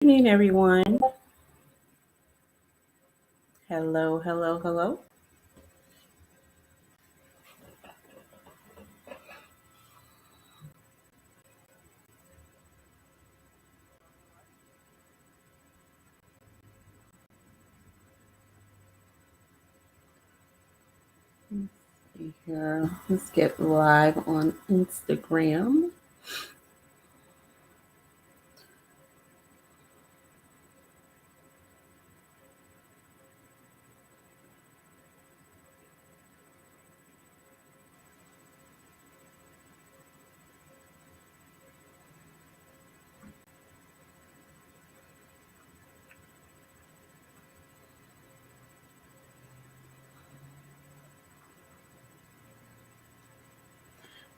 Evening, everyone. Hello, hello, hello. Let's see here. Let's get live on Instagram.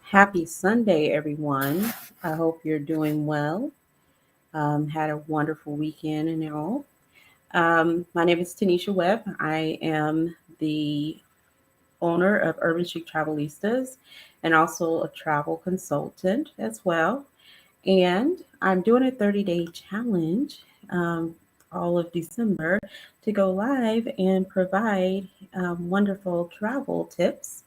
Happy Sunday, everyone. I hope you're doing well. Had a wonderful weekend and all. My name is TaNisha Webb. I am the owner of Urban Chic Travelistas and also a travel consultant as well. And I'm doing a 30-day challenge all of December to go live and provide wonderful travel tips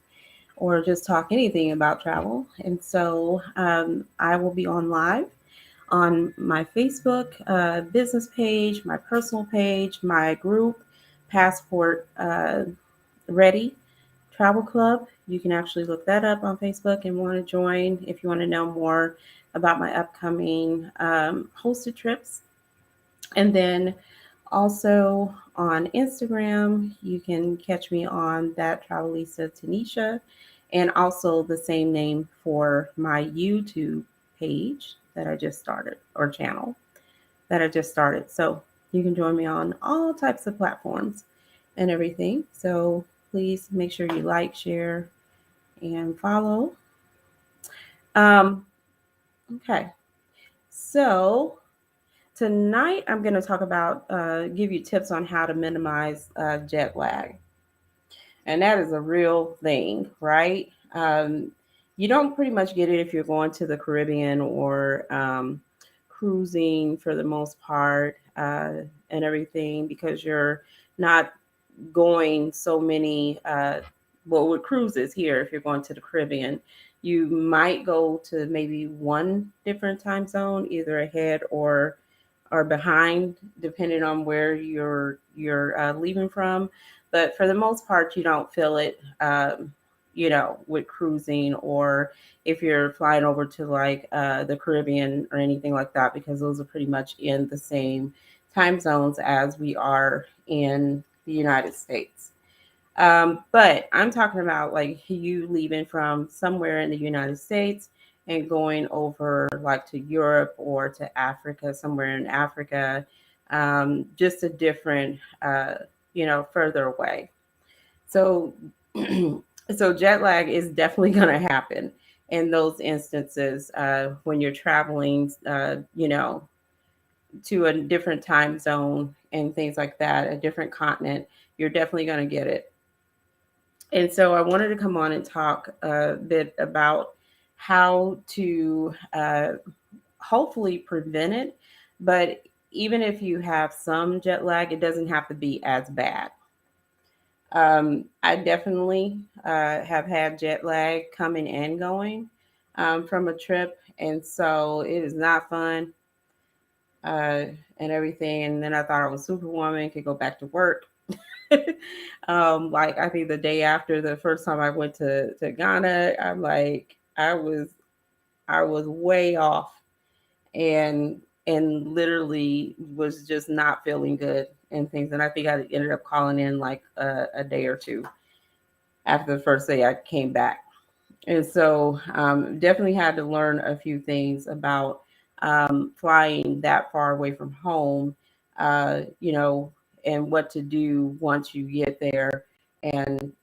or just talk anything about travel. And so I will be on live on my Facebook business page, my personal page, my group, Passport Ready Travel Club. You can actually look that up on Facebook and want to join if you want to know more about my upcoming hosted trips. And then also on Instagram, you can catch me on that Travelista TaNisha, and also the same name for my YouTube page that I just started, or channel that I just started. So you can join me on all types of platforms and everything. So please make sure you like, share, and follow. Um, okay. So tonight I'm going to talk about, give you tips on how to minimize jet lag. And that is a real thing, right? You don't pretty much get it if you're going to the Caribbean or cruising for the most part and everything because you're not going so many well with cruises here. If you're going to the Caribbean, you might go to maybe one different time zone, either ahead or behind, depending on where you're leaving from. But for the most part, you don't feel it, with cruising or if you're flying over to like the Caribbean or anything like that, because those are pretty much in the same time zones as we are in the United States. But I'm talking about like you leaving from somewhere in the United States and going over like to Europe or to Africa, somewhere in Africa, just a different, further away. So, so jet lag is definitely going to happen in those instances when you're traveling, to a different time zone and things like that, a different continent. You're definitely going to get it. And so I wanted to come on and talk a bit about how to hopefully prevent it. But even if you have some jet lag, it doesn't have to be as bad. I definitely have had jet lag coming and going from a trip. And so it is not fun uh, and everything. And then I thought I was Superwoman, could go back to work. Like I think the day after the first time I went to Ghana, I'm like I was way off and literally was just not feeling good and things. And I think I ended up calling in like a day or two after the first day I came back. And so definitely had to learn a few things about flying that far away from home, and what to do once you get there and,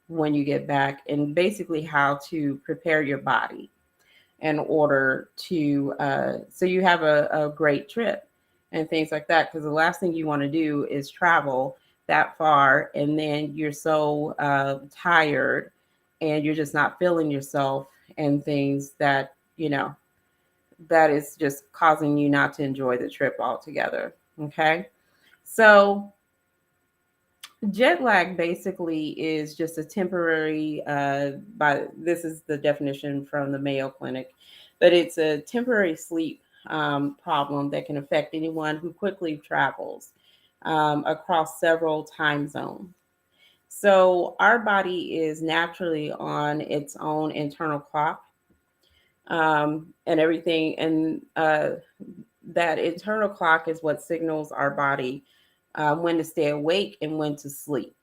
when you get back, and basically how to prepare your body in order to, so you have a great trip and things like that. Because the last thing you want to do is travel that far and then you're so tired and you're just not feeling yourself and things that that is just causing you not to enjoy the trip altogether. Okay. So jet lag basically is just a temporary, by this is the definition from the Mayo Clinic, but it's a temporary sleep problem that can affect anyone who quickly travels across several time zones. So our body is naturally on its own internal clock, and everything, and that internal clock is what signals our body when to stay awake and when to sleep.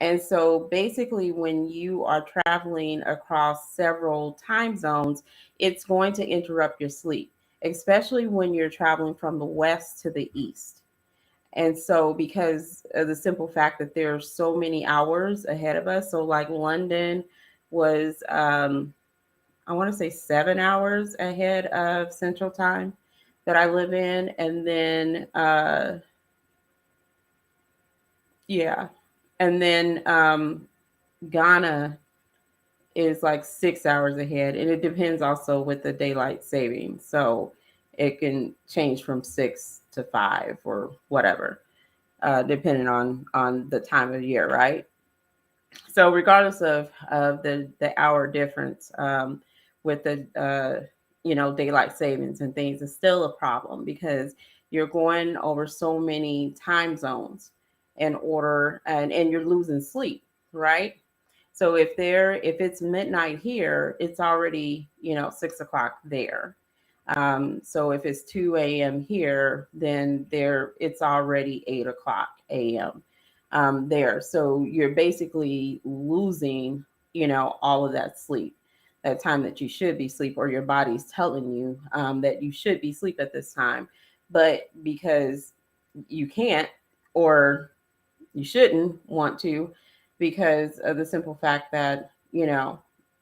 And so basically, when you are traveling across several time zones, it's going to interrupt your sleep, especially when you're traveling from the west to the east. And so, because of the simple fact that there are so many hours ahead of us, so like London was, I want to say 7 hours ahead of Central Time that I live in. And then, yeah. And then Ghana is like 6 hours ahead, and it depends also with the daylight savings. So it can change from 6 to 5 or whatever, depending on the time of year, right? So regardless of the hour difference, with the daylight savings and things, is still a problem because you're going over so many time zones in order, and you're losing sleep, right? So if it's midnight here, it's already 6 o'clock there. So if it's 2 a.m. here, then there it's already 8 o'clock a.m. There. So you're basically losing, all of that sleep, that time that you should be sleep, or your body's telling you that you should be sleep at this time, but because you can't, or you shouldn't want to, because of the simple fact that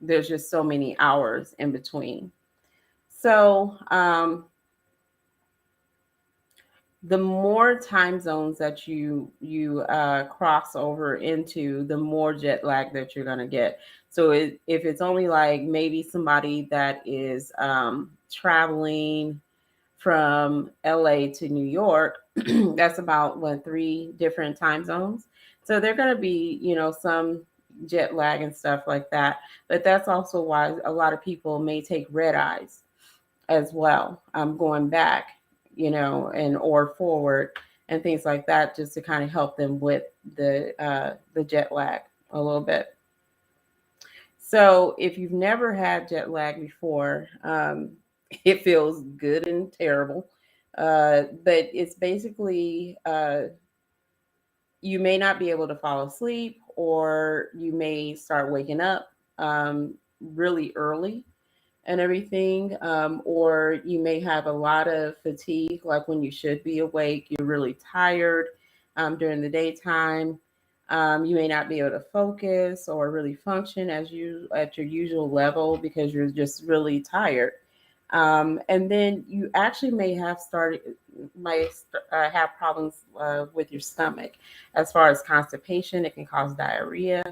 there's just so many hours in between. So the more time zones that you cross over into, the more jet lag that you're going to get. So if it's only like maybe somebody that is traveling from LA to New York, that's about what, three different time zones. So they're going to be, some jet lag and stuff like that. But that's also why a lot of people may take red eyes as well, going back, and or forward and things like that, just to kind of help them with the jet lag a little bit. So if you've never had jet lag before, it feels good and terrible. But it's basically, you may not be able to fall asleep, or you may start waking up really early and everything, or you may have a lot of fatigue, like when you should be awake, you're really tired during the daytime. You may not be able to focus or really function as you at your usual level because you're just really tired. And then you actually may have problems with your stomach, as far as constipation. It can cause diarrhea.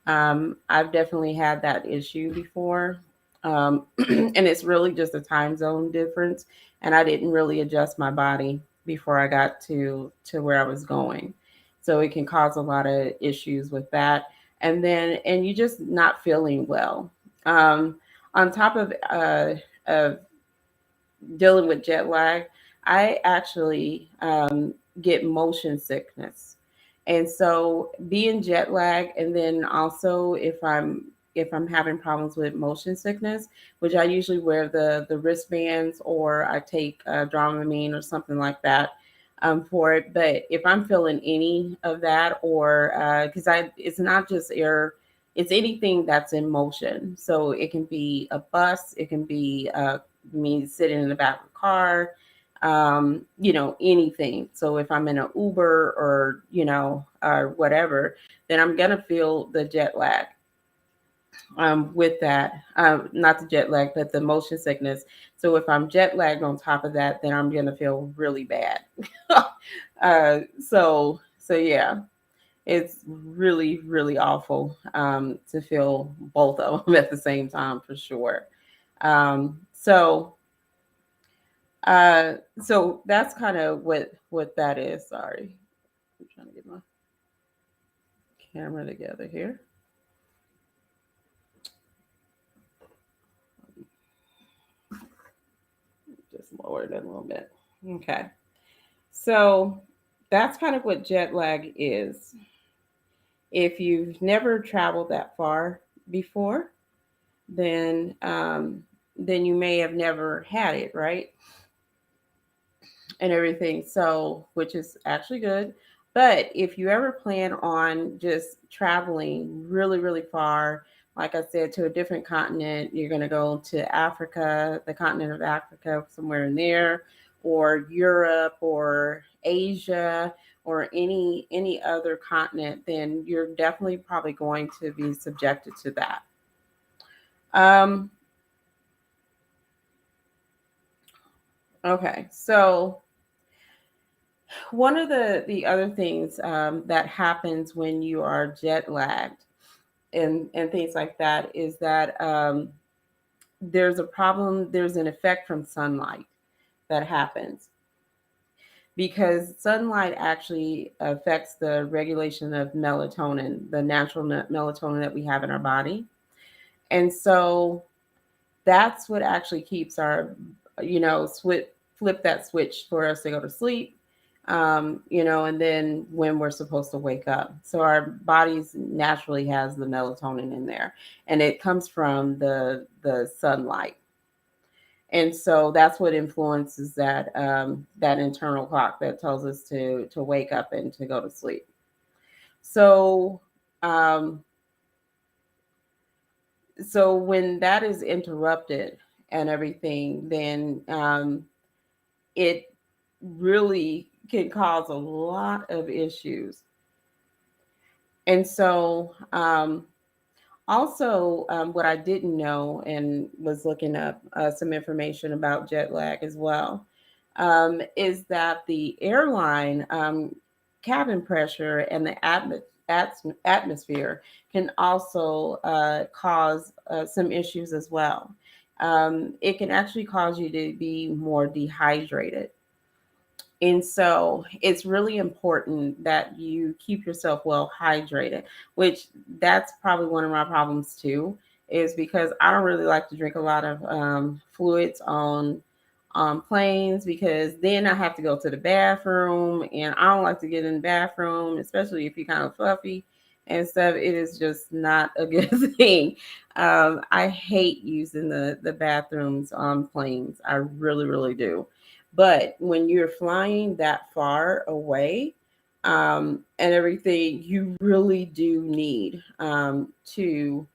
I've definitely had that issue before. And it's really just a time zone difference. And I didn't really adjust my body before I got to where I was going. So it can cause a lot of issues with that. And you just not feeling well. On top of dealing with jet lag, I actually get motion sickness. And so being jet lag, and then also if I'm having problems with motion sickness, which I usually wear the wristbands, or I take Dramamine or something like that for it. But if I'm feeling any of that, or because I it's not just air, it's anything that's in motion. So it can be a bus, it can be me sitting in the back of a car, anything. So if I'm in an Uber, or or whatever, then I'm gonna feel the jet lag with that. Not the jet lag, but the motion sickness. So if I'm jet lagged on top of that, then I'm gonna feel really bad. So yeah, it's really, really awful to feel both of them at the same time, for sure. So So that's kind of what that is. Sorry, I'm trying to get my camera together here. Just lower it a little bit. Okay. So that's kind of what jet lag is. If you've never traveled that far before, then then you may have never had it, right? And everything. So, which is actually good. But if you ever plan on just traveling really, really far, like I said, to a different continent, you're going to go to Africa, the continent of Africa, somewhere in there, or Europe, or Asia, or any other continent, then you're definitely probably going to be subjected to that. Um, okay, so one of the other things that happens when you are jet lagged and things like that is that there's a problem. There's an effect from sunlight that happens because sunlight actually affects the regulation of melatonin, the natural melatonin that we have in our body, and so that's what actually keeps our, flip that switch for us to go to sleep, and then when we're supposed to wake up. So our bodies naturally has the melatonin in there, and it comes from the sunlight. And so that's what influences that internal clock that tells us to wake up and to go to sleep. So um, so when that is interrupted and everything, then it really can cause a lot of issues. And so, also, what I didn't know and was looking up some information about jet lag as well, is that the airline cabin pressure and the atmosphere can also cause some issues as well. It can actually cause you to be more dehydrated. And so it's really important that you keep yourself well hydrated, which that's probably one of my problems too, is because I don't really like to drink a lot of fluids on planes because then I have to go to the bathroom and I don't like to get in the bathroom, especially if you're kind of fluffy and stuff. It is just not a good thing. I hate using the bathrooms on planes. I really, really do. But when you're flying that far away and everything, you really do need to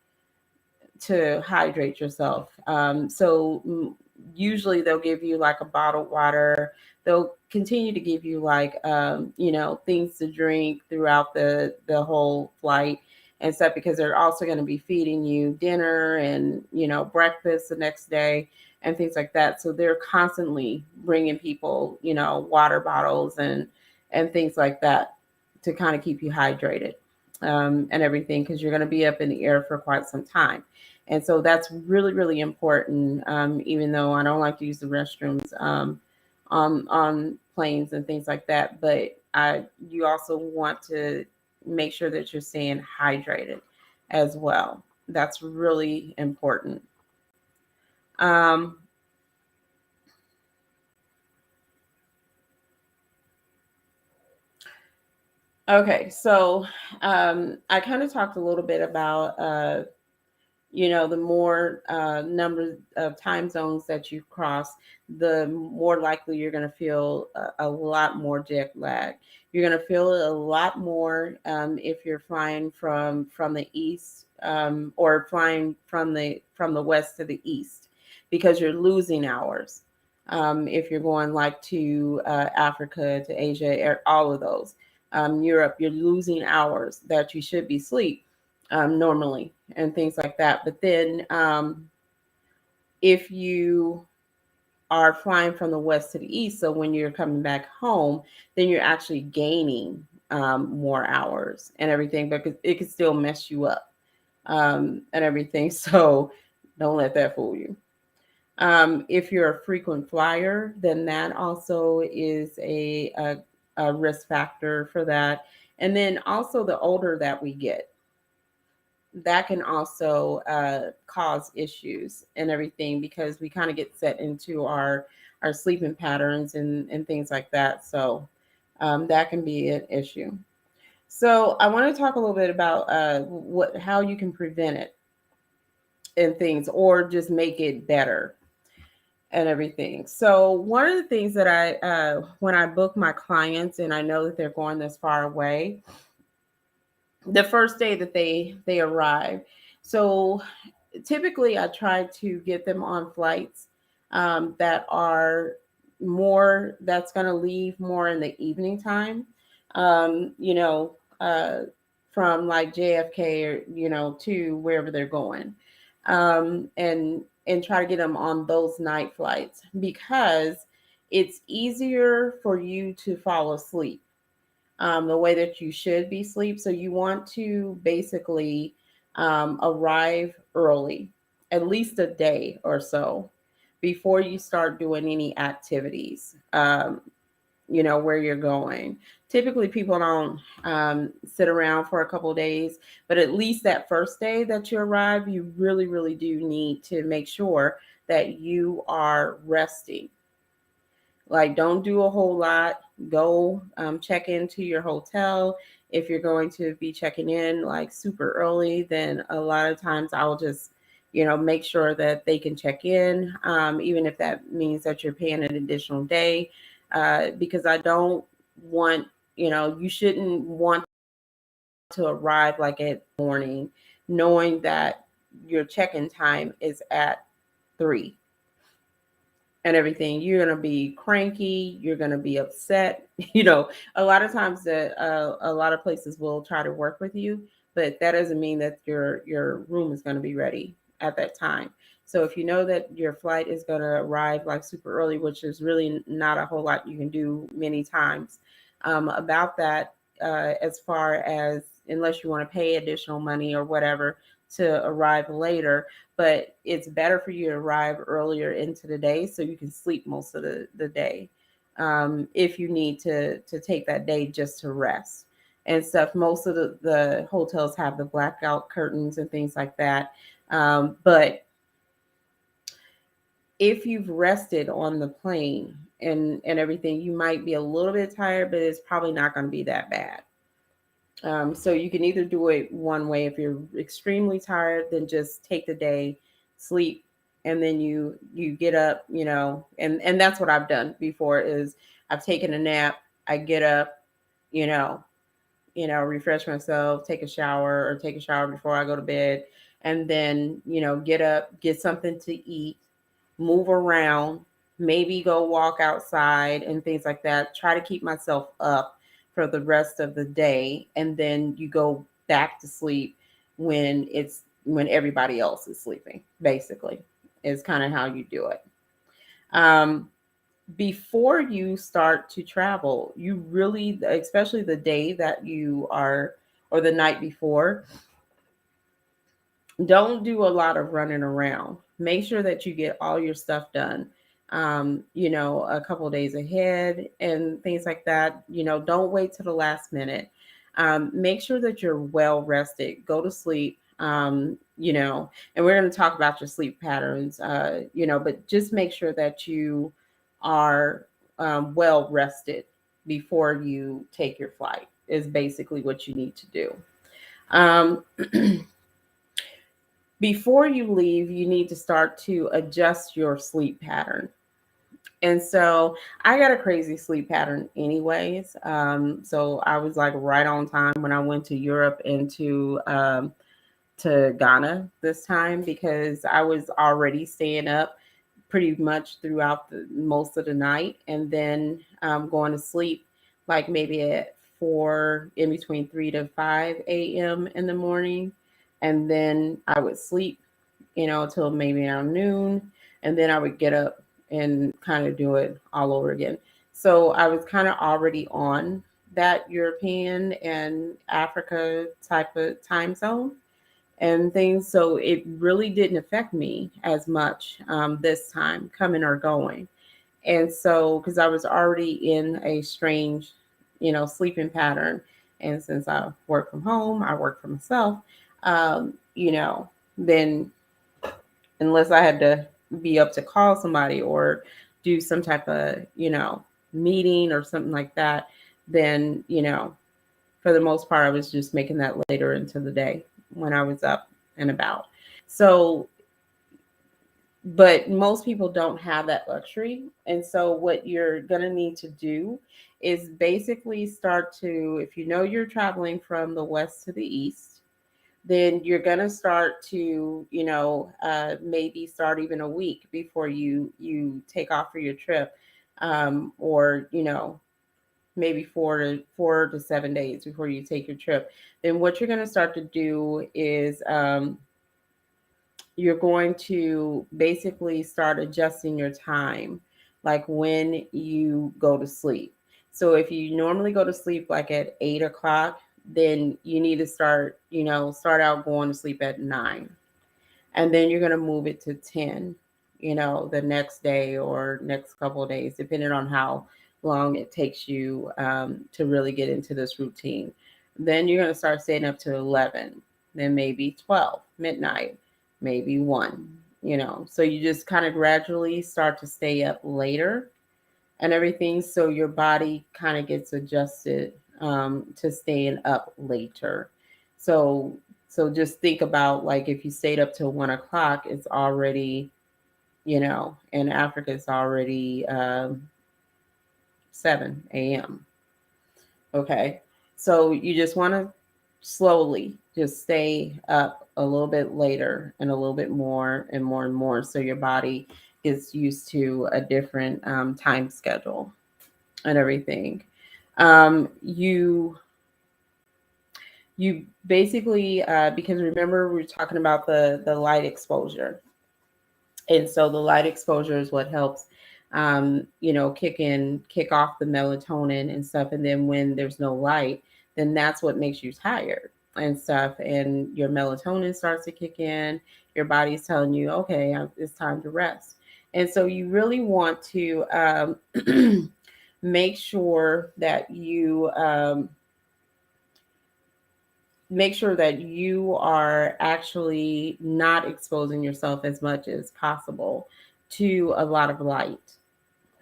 hydrate yourself. Usually they'll give you like a bottled water. They'll continue to give you like things to drink throughout the whole flight and stuff because they're also going to be feeding you dinner and breakfast the next day and things like that. So they're constantly bringing people water bottles and things like that to kind of keep you hydrated and everything because you're going to be up in the air for quite some time. And so that's really, really important, even though I don't like to use the restrooms on planes and things like that. But you also want to make sure that you're staying hydrated as well. That's really important. Um, okay, so I kind of talked a little bit about the more number of time zones that you cross, the more likely you're going to feel a lot more jet lag. You're going to feel it a lot more if you're flying from the east or flying from the west to the east because you're losing hours. If you're going like to Africa, to Asia, all of those, Europe, you're losing hours that you should be asleep normally and things like that. But then if you are flying from the west to the east, so when you're coming back home, then you're actually gaining more hours and everything, but it could still mess you up and everything. So don't let that fool you. If you're a frequent flyer, then that also is a risk factor for that. And then also the older that we get, that can also cause issues and everything because we kind of get set into our sleeping patterns and things like that. So that can be an issue. So I want to talk a little bit about what how you can prevent it and things, or just make it better and everything. So one of the things that I when I book my clients and I know that they're going this far away, the first day that they arrive. So typically I try to get them on flights that are more that's going to leave more in the evening time. You know, from like JFK or to wherever they're going, and try to get them on those night flights because it's easier for you to fall asleep the way that you should be sleep. So you want to basically arrive early, at least a day or so before you start doing any activities, where you're going. Typically, people don't sit around for a couple of days, but at least that first day that you arrive, you really, really do need to make sure that you are resting. Like, don't do a whole lot. Go check into your hotel. If you're going to be checking in like super early, then a lot of times I'll just, make sure that they can check in, even if that means that you're paying an additional day, because I don't want, you shouldn't want to arrive like at morning, knowing that your check-in time is at 3 and everything. You're going to be cranky, you're going to be upset. A lot of times that a lot of places will try to work with you, but that doesn't mean that your room is going to be ready at that time. So if you know that your flight is going to arrive like super early, which is really not a whole lot you can do many times about that, as far as unless you want to pay additional money or whatever to arrive later, but it's better for you to arrive earlier into the day so you can sleep most of the day, if you need to take that day just to rest and stuff. Most of the hotels have the blackout curtains and things like that. But if you've rested on the plane and everything, you might be a little bit tired, but it's probably not going to be that bad. So you can either do it one way. If you're extremely tired, then just take the day, sleep, and then you get up, and that's what I've done before is I've taken a nap, I get up, you know, refresh myself, take a shower before I go to bed, and then, get up, get something to eat, move around, maybe go walk outside and things like that. Try to keep myself up for the rest of the day, and then you go back to sleep when everybody else is sleeping. Basically, is kind of how you do it. Um, Before you start to travel, you really, especially the day that you are, or the night before, don't do a lot of running around. Make sure that you get all your stuff done, a couple of days ahead and things like that. Don't wait till the last minute. Make sure that you're well rested. Go to sleep. And we're going to talk about your sleep patterns, but just make sure that you are well rested before you take your flight, is basically what you need to do. Um, Before you leave, you need to start to adjust your sleep pattern. And so I got a crazy sleep pattern, anyways. So I was like right on time when I went to Europe and to Ghana this time because I was already staying up pretty much throughout most of the night, and then going to sleep like maybe at 4, in between 3 to 5 a.m. in the morning, and then I would sleep, till maybe around noon, and then I would get up and kind of do it all over again. So I was kind of already on that European and Africa type of time zone and things. So it really didn't affect me as much this time, coming or going. And so, because I was already in a strange, sleeping pattern. And since I work from home, I work for myself, then unless I had to be up to call somebody or do some type of, meeting or something like that, then, for the most part, I was just making that later into the day when I was up and about. So, but most people don't have that luxury. And so, what you're going to need to do is basically start to, if you know you're traveling from the west to the east, then you're going to start to, maybe start even a week before you take off for your trip, or maybe 4 to 7 days before you take your trip. Then what you're going to start to do is you're going to basically start adjusting your time, like when you go to sleep. So if you normally go to sleep like at 8 o'clock, then you need to start out going to sleep at 9, and then you're going to move it to 10, the next day or next couple of days, depending on how long it takes you to really get into this routine. Then you're going to start staying up to 11, then maybe 12 midnight, maybe 1, so you just kind of gradually start to stay up later and everything, so your body kind of gets adjusted to staying up later. So just think about, like, if you stayed up till 1 o'clock, it's already, in Africa it's already 7 a.m. Okay, so you just want to slowly just stay up a little bit later and a little bit more and more and more, so your body is used to a different time schedule and everything. You basically, because remember we were talking about the light exposure, and so the light exposure is what helps kick off the melatonin and stuff. And then when there's no light, then that's what makes you tired and stuff, and your melatonin starts to kick in. Your body's telling you, okay, it's time to rest. And so you really want to make sure that you are actually not exposing yourself as much as possible to a lot of light,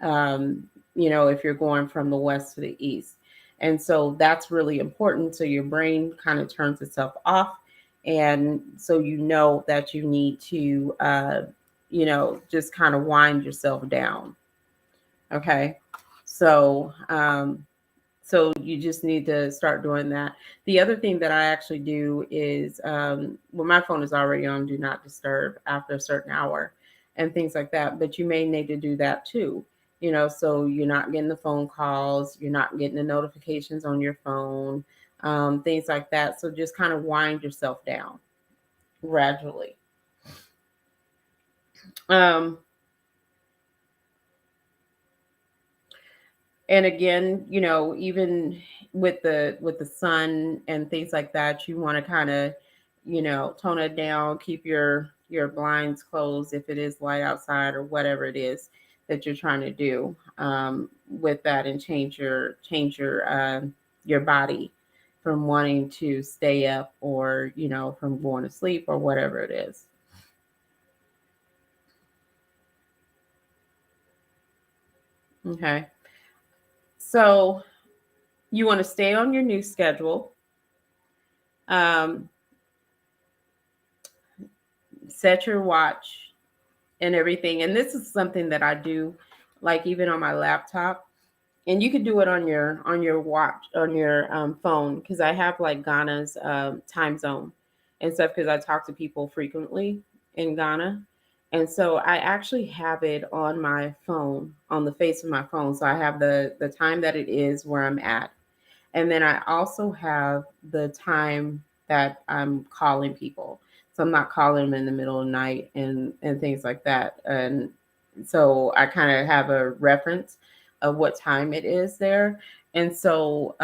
um, if you're going from the west to the east. And so that's really important. So your brain kind of turns itself off. And so that you need to, just kind of wind yourself down. Okay. So, you just need to start doing that. The other thing that I actually do is, well, my phone is already on do not disturb after a certain hour and things like that. But you may need to do that too, so you're not getting the phone calls, you're not getting the notifications on your phone, things like that. So just kind of wind yourself down gradually. Um, and again, even with the sun and things like that, you want to kind of, tone it down, keep your blinds closed if it is light outside or whatever it is that you're trying to do with that, and change your body from wanting to stay up, or from going to sleep or whatever it is. Okay, so you want to stay on your new schedule. um, Set your watch and everything. And this is something that I do, like even on my laptop. And you could do it on your watch, on your phone, because I have like Ghana's time zone and stuff, because I talk to people frequently in Ghana. And so I actually have it on my phone, on the face of my phone. So I have the time that it is where I'm at. And then I also have the time that I'm calling people. So I'm not calling them in the middle of the night and things like that. And so I kind of have a reference of what time it is there. And so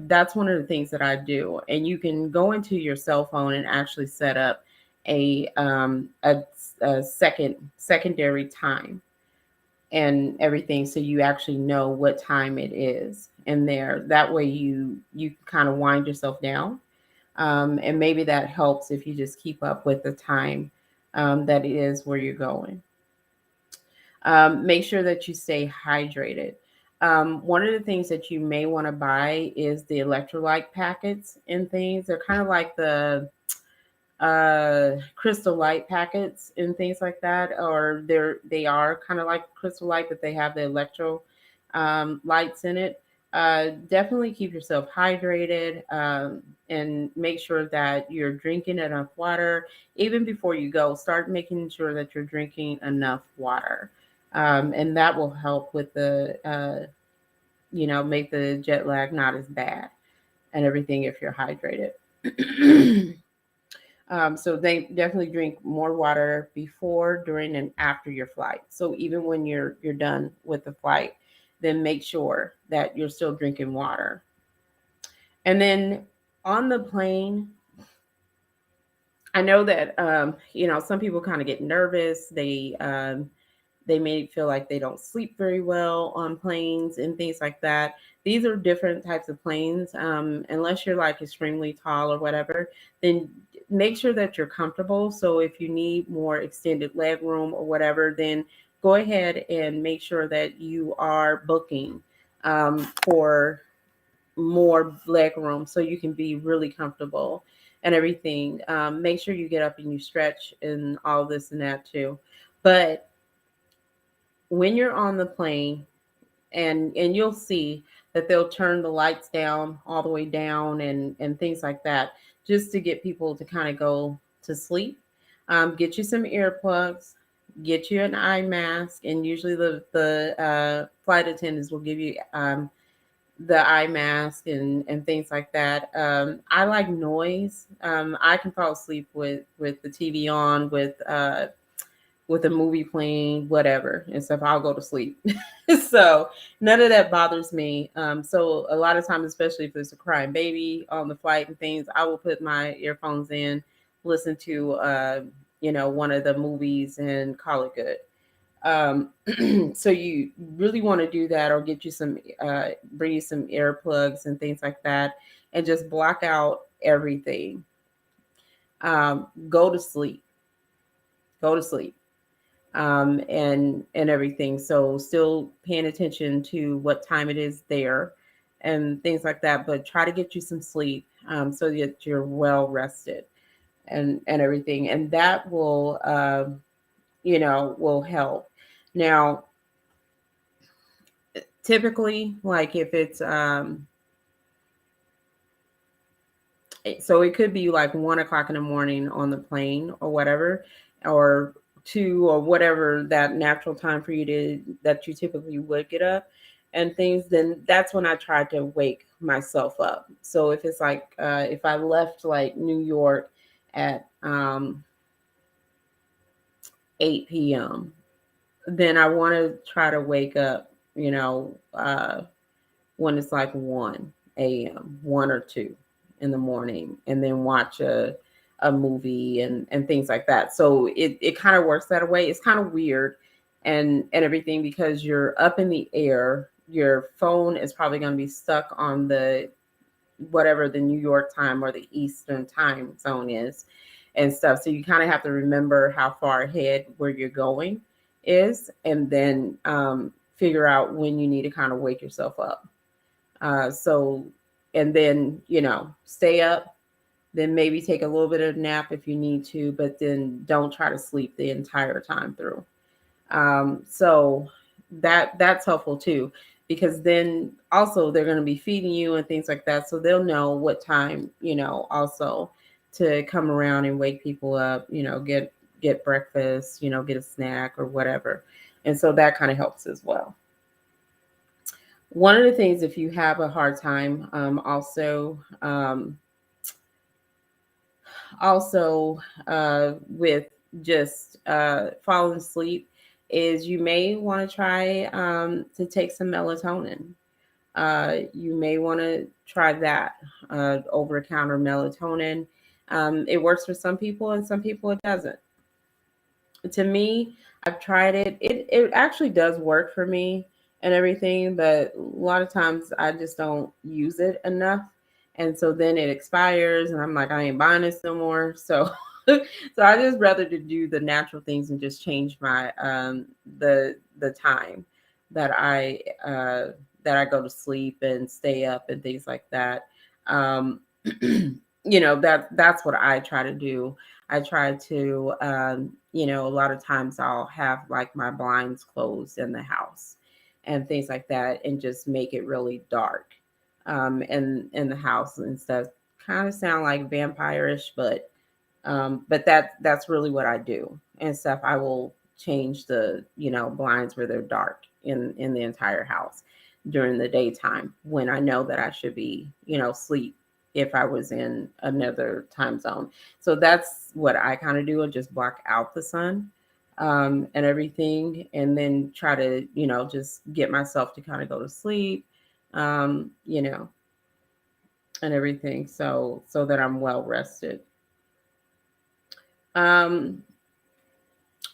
that's one of the things that I do. And you can go into your cell phone and actually set up a secondary time and everything, so you actually know what time it is in there. That way you kind of wind yourself down, and maybe that helps if you just keep up with the time that it is where you're going. Make sure that you stay hydrated. One of the things that you may want to buy is the electrolyte packets and things. They're kind of like the crystal light packets and things like that, or they are kind of like crystal light, but they have the electro lights in it. Definitely keep yourself hydrated, and make sure that you're drinking enough water. Even before you go, start making sure that you're drinking enough water, and that will help with the make the jet lag not as bad and everything if you're hydrated. So they definitely drink more water before, during, and after your flight. So even when you're done with the flight, then make sure that you're still drinking water. And then on the plane, I know that some people kind of get nervous. They may feel like they don't sleep very well on planes and things like that. These are different types of planes. Unless you're like extremely tall or whatever, then make sure that you're comfortable. So if you need more extended leg room or whatever, then go ahead and make sure that you are booking for more leg room so you can be really comfortable and everything. Make sure you get up and you stretch and all this and that too. But when you're on the plane, and you'll see that they'll turn the lights down all the way down and things like that, just to get people to kind of go to sleep. Get you some earplugs, get you an eye mask, and usually the flight attendants will give you the eye mask and things like that. I like noise. I can fall asleep with the TV on, with a movie playing, whatever, and stuff. I'll go to sleep. So none of that bothers me. So a lot of times, especially if there's a crying baby on the flight and things, I will put my earphones in, listen to one of the movies, and call it good. So you really want to do that, or get you some, bring you some earplugs and things like that, and just block out everything. Go to sleep. Go to sleep. And everything. So still paying attention to what time it is there and things like that. But try to get you some sleep, so that you're well rested and everything, and that will help. Now, typically, like if it's so it could be like 1 o'clock in the morning on the plane or whatever, or two, or whatever that natural time for you that you typically would get up and things. Then that's when I try to wake myself up. So if it's like if I left like New York at 8 p.m., then I want to try to wake up, when it's like 1 a.m., 1 or 2 in the morning, and then watch a movie and things like that. So it kind of works that way. It's kind of weird and everything, because you're up in the air. Your phone is probably going to be stuck on the whatever the New York time or the Eastern time zone is and stuff. So you kind of have to remember how far ahead where you're going is, and then figure out when you need to kind of wake yourself up. So, and then, stay up, then maybe take a little bit of nap if you need to, but then don't try to sleep the entire time through. So that's helpful too, because then also they're going to be feeding you and things like that. So they'll know what time, also to come around and wake people up, get breakfast, get a snack or whatever. And so that kind of helps as well. One of the things, if you have a hard time, also with just falling asleep, is you may want to try to take some melatonin. You may want to try that, over counter melatonin. It works for some people, and some people it doesn't. To me, I've tried it. It actually does work for me and everything, but a lot of times I just don't use it enough. And so then it expires and I'm like, I ain't buying this no more. So so I just rather to do the natural things and just change my the time that I go to sleep and stay up and things like that. Um that's what I try to do. I try to, a lot of times I'll have like my blinds closed in the house and things like that, and just make it really dark, in the house and stuff. Kind of sound like vampire-ish, but that's really what I do and stuff. I will change the blinds where they're dark in the entire house during the daytime when I know that I should be sleep if I was in another time zone. So that's what I kind of do. I just block out the sun, and everything, and then try to just get myself to kind of go to sleep, um, you know, and everything, so that I'm well rested. Um,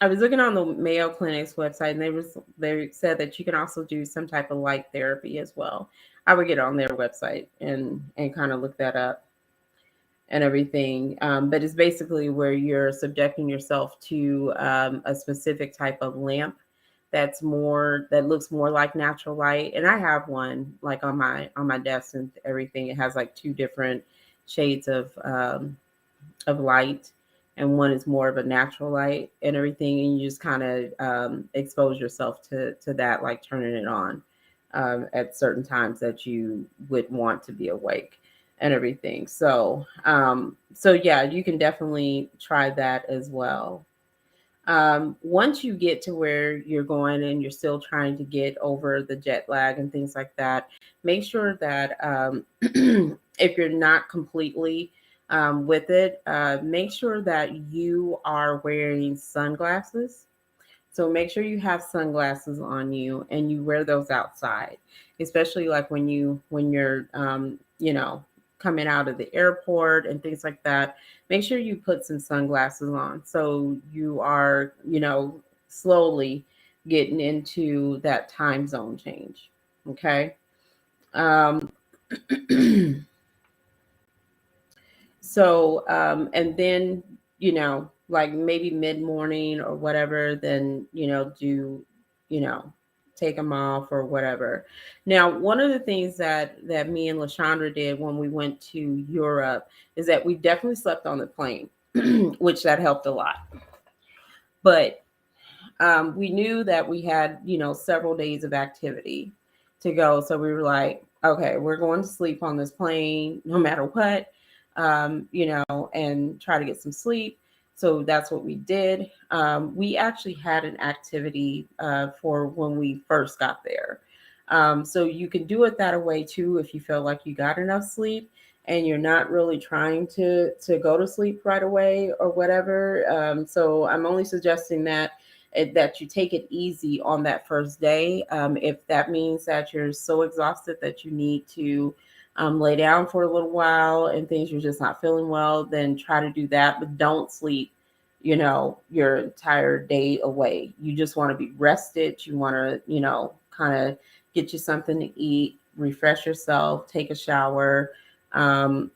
I was looking on the Mayo Clinic's website, and they said that you can also do some type of light therapy as well. I would get on their website and kind of look that up and everything. But it's basically where you're subjecting yourself to a specific type of lamp that looks more like natural light. And I have one like on my desk and everything. It has like two different shades of light, and one is more of a natural light and everything, and you just kind of expose yourself to that, like turning it on at certain times that you would want to be awake and everything. So yeah, you can definitely try that as well. Once you get to where you're going and you're still trying to get over the jet lag and things like that, make sure that if you're not completely with it, make sure that you are wearing sunglasses. So make sure you have sunglasses on you and you wear those outside, especially like when you're coming out of the airport and things like that. Make sure you put some sunglasses on so you are, slowly getting into that time zone change. Okay. Um, and then, like maybe mid morning or whatever, then, you know, take them off or whatever. Now, one of the things that me and Lashandra did when we went to Europe is that we definitely slept on the plane, which that helped a lot. But we knew that we had, several days of activity to go. So we were like, okay, we're going to sleep on this plane no matter what, and try to get some sleep. So that's what we did. We actually had an activity for when we first got there. So you can do it that way too if you feel like you got enough sleep and you're not really trying to go to sleep right away or whatever. So I'm only suggesting that you take it easy on that first day. If that means that you're so exhausted that you need to lay down for a little while and things, you're just not feeling well, then try to do that. But don't sleep, your entire day away. You just want to be rested. You want to, kind of get you something to eat, refresh yourself, take a shower, and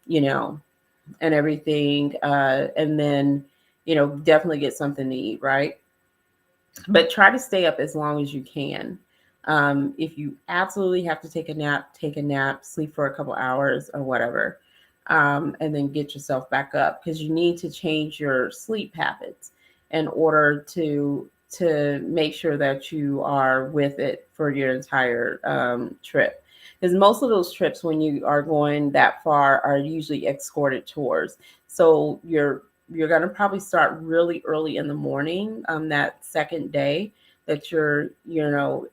everything. And then, definitely get something to eat, right? But try to stay up as long as you can. If you absolutely have to take a nap, sleep for a couple hours or whatever, and then get yourself back up because you need to change your sleep habits in order to make sure that you are with it for your entire trip. Because most of those trips, when you are going that far, are usually escorted tours. So you're going to probably start really early in the morning that second day that you're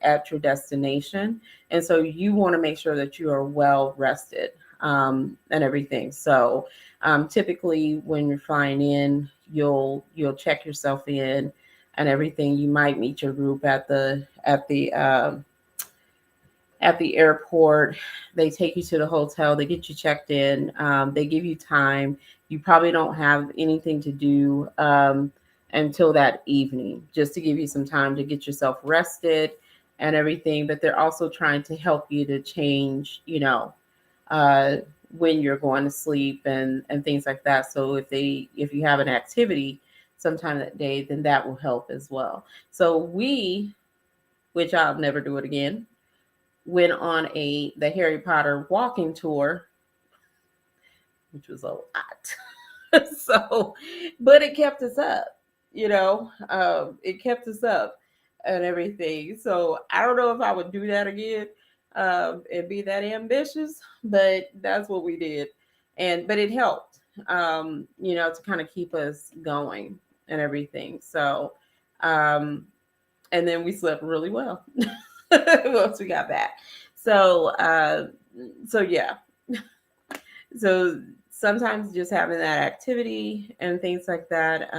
at your destination, and so you want to make sure that you are well rested and everything. So typically when you're flying in, you'll check yourself in and everything. You might meet your group at the airport. They take you to the hotel, they get you checked in, they give you time. You probably don't have anything to do until that evening, just to give you some time to get yourself rested and everything. But they're also trying to help you to change, uh, when you're going to sleep and things like that. So if you have an activity sometime that day, then that will help as well. So we, which I'll never do it again, went on the Harry Potter walking tour, which was a lot. So, but it kept us up, it kept us up and everything. So I don't know if I would do that again, and be that ambitious, but that's what we did. But it helped, to kind of keep us going and everything. So, um, and then we slept really well once we got back. So, so yeah, so sometimes just having that activity and things like that.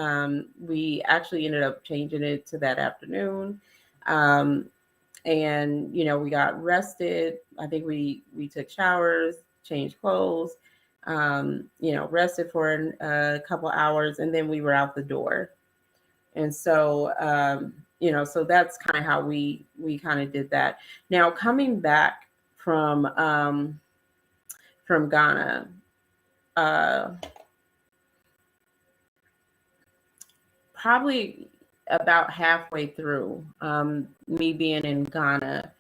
We actually ended up changing it to that afternoon. Um, and we got rested. I think we took showers, changed clothes, rested for a couple hours, and then we were out the door. And so so that's kind of how we kind of did that. Now coming back from Ghana, uh, probably about halfway through, me being in Ghana,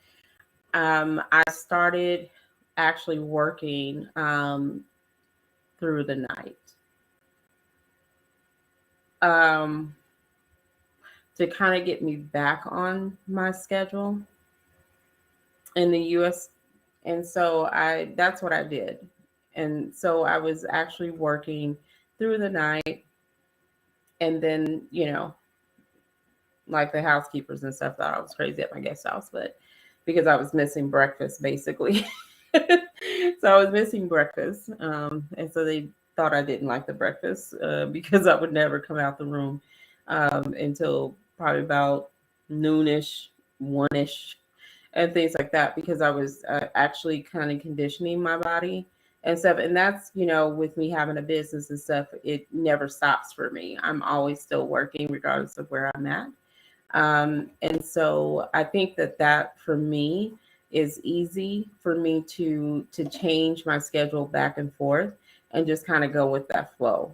I started actually working through the night, um, to kind of get me back on my schedule in the US. And so that's what I did. And so I was actually working through the night, and then, like the housekeepers and stuff thought I was crazy at my guest house, but because I was missing breakfast basically. So I was missing breakfast. And so they thought I didn't like the breakfast, because I would never come out the room until probably about noonish, one-ish, and things like that, because I was actually kind of conditioning my body and stuff. And that's, with me having a business and stuff, it never stops for me. I'm always still working regardless of where I'm at. And so I think that for me is easy for me to change my schedule back and forth and just kind of go with that flow.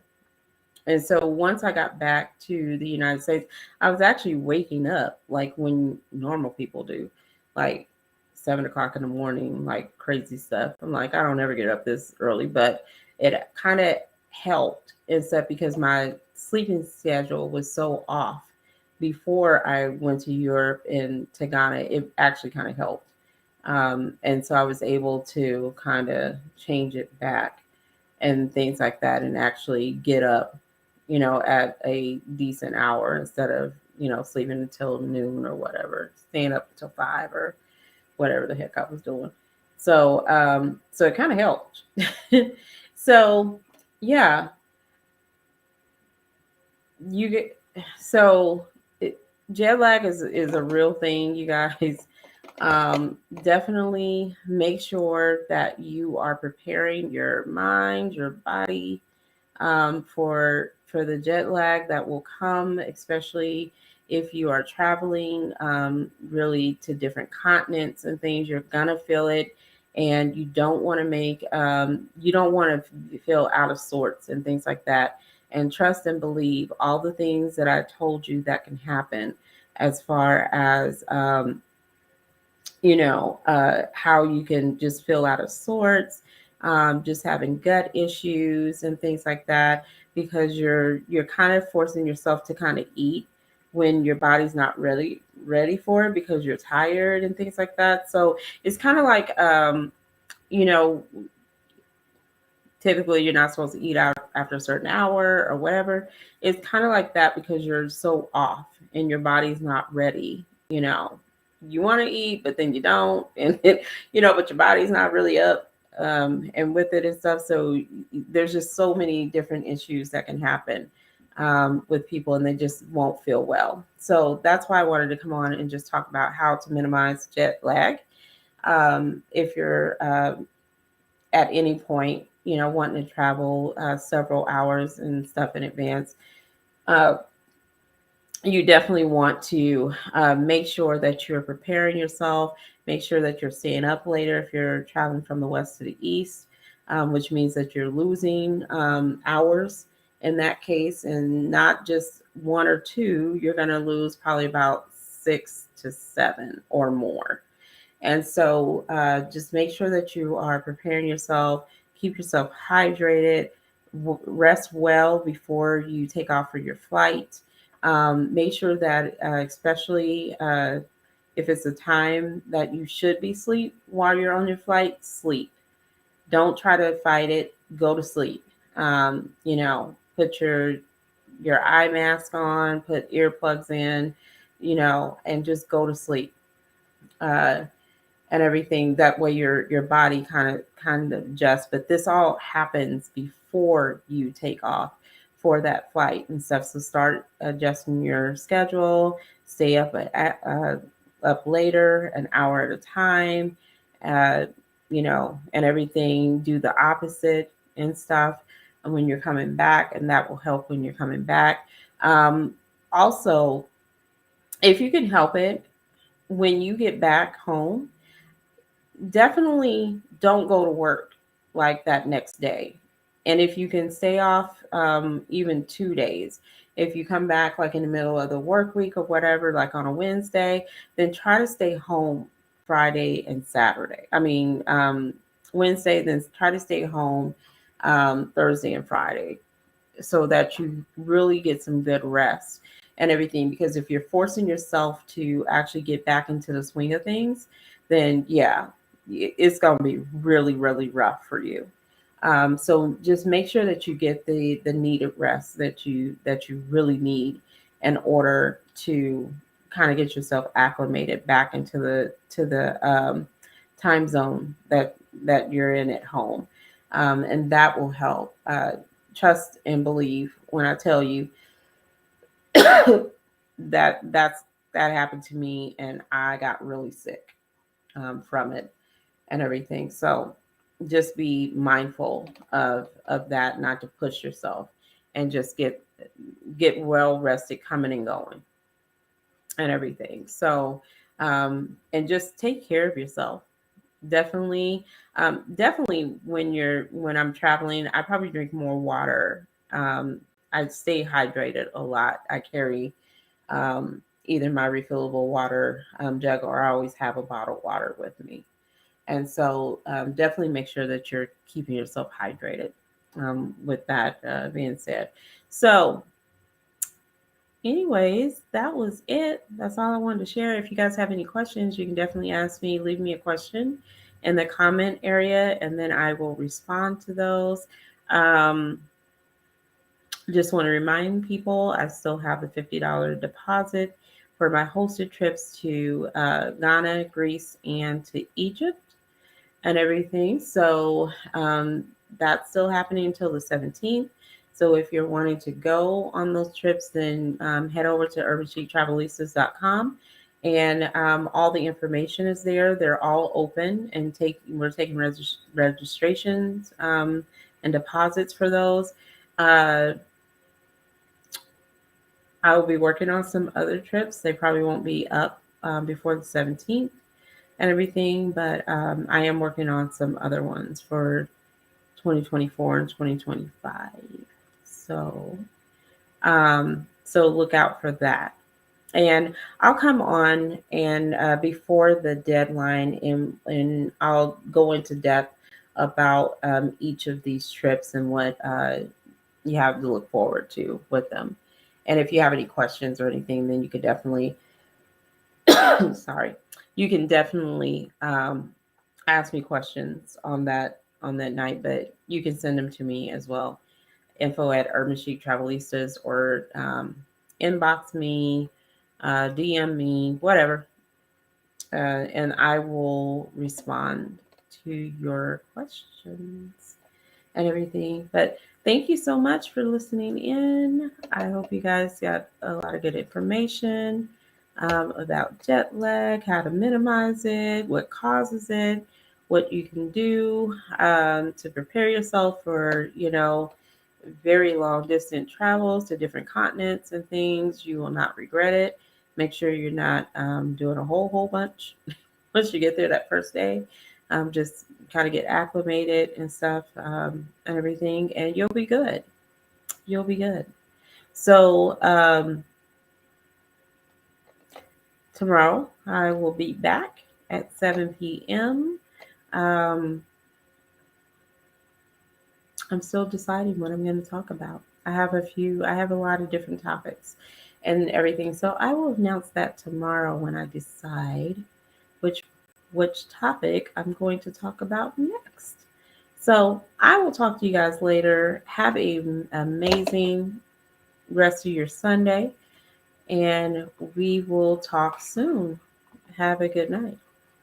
And so once I got back to the United States, I was actually waking up like when normal people do, like 7 o'clock in the morning, like crazy stuff. I'm like, I don't ever get up this early, but it kind of helped and stuff because my sleeping schedule was so off before I went to Europe and to Ghana. It actually kind of helped. And so I was able to kind of change it back and things like that and actually get up, at a decent hour instead of, sleeping until noon or whatever, staying up until 5 or whatever the heck I was doing. So, so it kind of helped. So, yeah, you get, so jet lag is a real thing, you guys. Definitely make sure that you are preparing your mind, your body, for the jet lag that will come, especially if you are traveling really to different continents and things. You're gonna feel it, and you don't want to you don't want to feel out of sorts and things like that. And trust and believe all the things that I told you that can happen, as far as how you can just feel out of sorts, just having gut issues and things like that, because you're kind of forcing yourself to kind of eat when your body's not really ready for it because you're tired and things like that. So it's kind of like, you know, typically you're not supposed to eat out after a certain hour or whatever. It's kind of like that because you're so off and your body's not ready. You want to eat, but then you don't, and but your body's not really up and with it and stuff. So there's just so many different issues that can happen with people, and they just won't feel well. So that's why I wanted to come on and just talk about how to minimize jet lag. If you're at any point, wanting to travel several hours and stuff in advance, uh, you definitely want to make sure that you're preparing yourself, make sure that you're staying up later if you're traveling from the west to the east, which means that you're losing hours in that case, and not just one or two, you're going to lose probably about 6 to 7 or more. And so just make sure that you are preparing yourself, keep yourself hydrated, rest well before you take off for your flight. Make sure that, especially if it's a time that you should be asleep while you're on your flight, sleep. Don't try to fight it. Go to sleep. Put your eye mask on, put earplugs in, and just go to sleep. Uh, and everything. That way your body kind of adjusts. But this all happens before you take off for that flight and stuff. So start adjusting your schedule. Stay up later, an hour at a time. Uh, and everything. Do the opposite and stuff. And when you're coming back, and that will help when you're coming back. Also, if you can help it, when you get back home, definitely don't go to work like that next day. And if you can stay off even 2 days, if you come back like in the middle of the work week or whatever, like on a Wednesday, then try to stay home Friday and Saturday. Wednesday, then try to stay home Thursday and Friday, so that you really get some good rest and everything. Because if you're forcing yourself to actually get back into the swing of things, then yeah, it's going to be really, really rough for you. So just make sure that you get the needed rest that you really need in order to kind of get yourself acclimated back into the time zone that you're in at home, and that will help. Trust and believe when I tell you that happened to me, and I got really sick from it and everything. So just be mindful of that, not to push yourself, and just get well rested coming and going and everything. So and just take care of yourself. Definitely when I'm traveling, I probably drink more water. I stay hydrated a lot. I carry either my refillable water jug, or I always have a bottled water with me. And so definitely make sure that you're keeping yourself hydrated, with that being said. So anyways, that was it. That's all I wanted to share. If you guys have any questions, you can definitely ask me. Leave me a question in the comment area, and then I will respond to those. Um, just want to remind people, I still have the $50 deposit for my hosted trips to Ghana, Greece, and to Egypt and everything. So that's still happening until the 17th. So if you're wanting to go on those trips, then head over to urbanchictravelistas.com, and all the information is there. They're all open, and we're taking registrations and deposits for those. Uh, I will be working on some other trips. They probably won't be up before the 17th and everything, but I am working on some other ones for 2024 and 2025. So look out for that. And I'll come on and before the deadline, and I'll go into depth about each of these trips and what you have to look forward to with them. And if you have any questions or anything, then you could definitely, sorry, you can definitely ask me questions on that night, but you can send them to me as well. Info at Urban Chic Travelistas, or inbox me, DM me, whatever, and I will respond to your questions and everything. But thank you so much for listening in. I hope you guys got a lot of good information. about jet lag, how to minimize it, what causes it, what you can do to prepare yourself for, very long distance travels to different continents and things. You will not regret it. Make sure you're not doing a whole bunch once you get there that first day. Just kind of get acclimated and stuff and everything, and you'll be good. You'll be good. So, tomorrow I will be back at 7 p.m. Um, I'm still deciding what I'm going to talk about. I have a lot of different topics and everything. So I will announce that tomorrow when I decide which topic I'm going to talk about next. So I will talk to you guys later. Have a amazing rest of your Sunday, and we will talk soon. Have a good night.